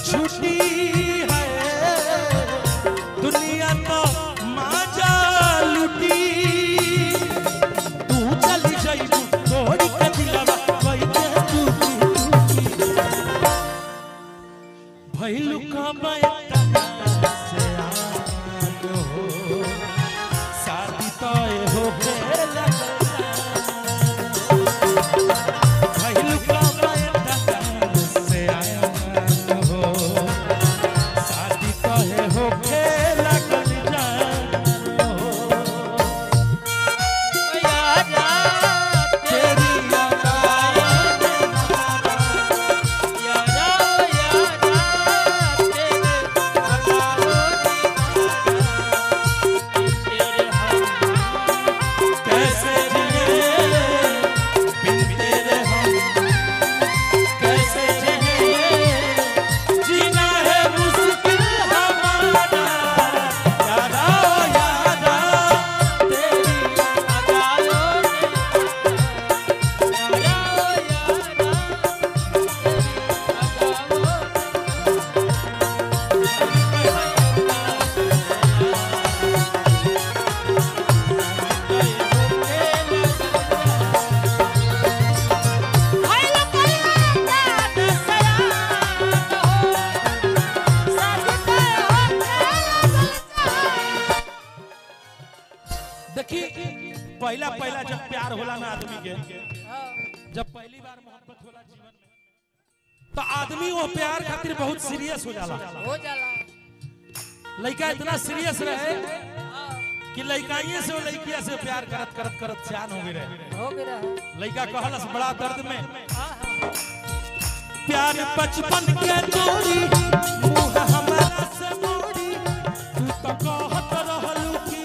छुट्टी है दुनिया तो माजा लुटी तू चली जाइबू तोड़ के दिलवा वही टूटी भइलू का बैठा से आग हो शादी तय हो गेला भइलू का बैठा से आग हो शादी तय हो गेला पहला पहला जब प्यार होला ना आदमी के जब पहली बार मोहब्बत होला जीवन में तो आदमी वो प्यार खातिर बहुत सीरियस हो जाला लड़का इतना सीरियस रहे कि लड़काइए से लड़किया से प्यार करत करत करत जान हो गए लड़का कहलस बड़ा दर्द में प्यार बचपन के तोड़ी मुंह हमारा से मोड़ी तू तो कहत रहलू कि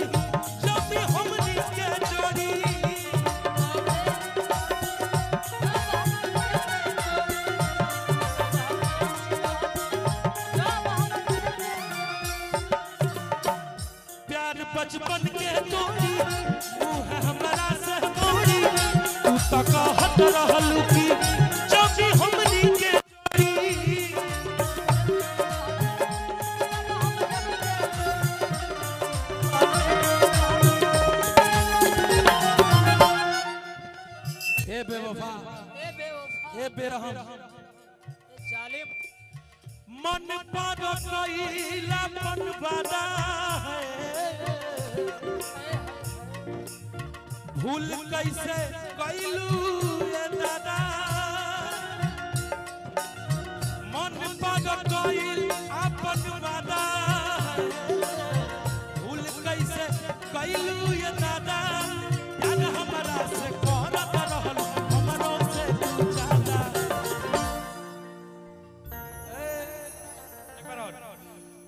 जब भी हमनी के जोड़ी प्यार बचपन के तोड़ी मुंह हमारा से मोड़ी तू तो कहत रहलू कि जब भी हमनी के बेवफा ए बेरहम ए जालिम मन पर कइला बनवादा है भूल कैसे कइलू ए दादा मन पर कइल अपन वादा भूल कैसे कइलू ए दादा याद हमरा से करत रहल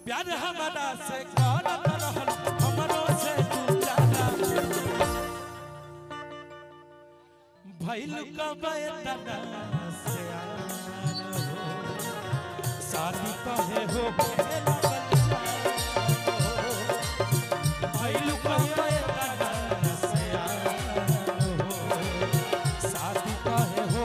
प्यार हमारा से करत रहल हमरो से तू ज्यादा भइल कबे दादा से शादी कहे हो भइल कबे दादा से शादी कहे हो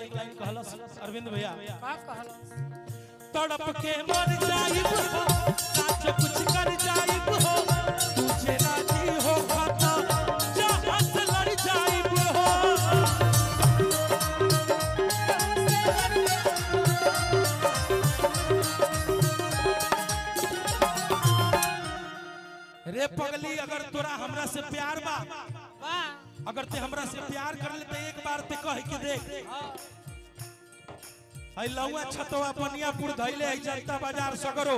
अरविंद भैया तड़प के मर जाइब हो सच कुछ कर जाइब हो तुझे राजी हो खाता जहां से लड़ जाइब हो रे पगली अगर तोरा हमरा से प्यार बा अगर ते हमरा से प्यार कर ले तो एक बार ते कह के देख आई लौआ छतवा बनियापुर धैले है जनता बाजार सगरो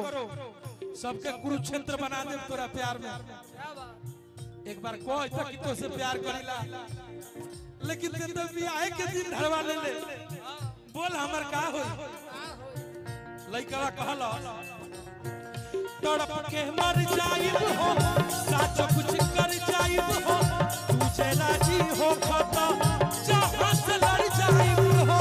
सबके कुरुक्षेत्र बना दे तोरा प्यार में। एक बार कह तक कि तो से प्यार करिला लेकिन ते तो बियाह के दिन धरवा ले बोल हमर का होई। लइका कहला तड़प के मर जाइब हो साच कुछ कर जाइब हो तुझे राजी हो खता जहां से लड़ जाइब हो।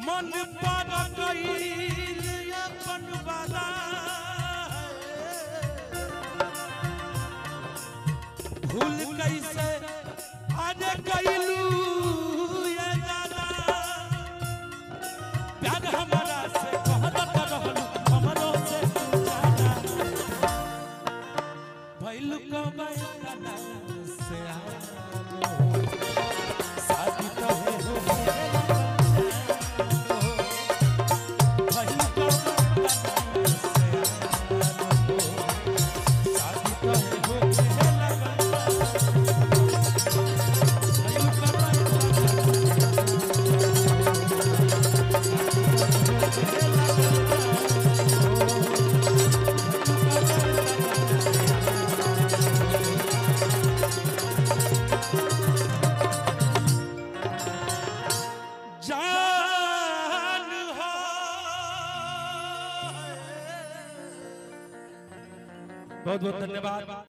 मन पर गईल अपन वाला भूल कैसे आज कैलू ये दादा प्यार हमारा से कहत रहलू हमरो से जाना भइलू कबे दादा से शादी तो है हो भइलू कबे शादी तो है हो बहुत बहुत धन्यवाद।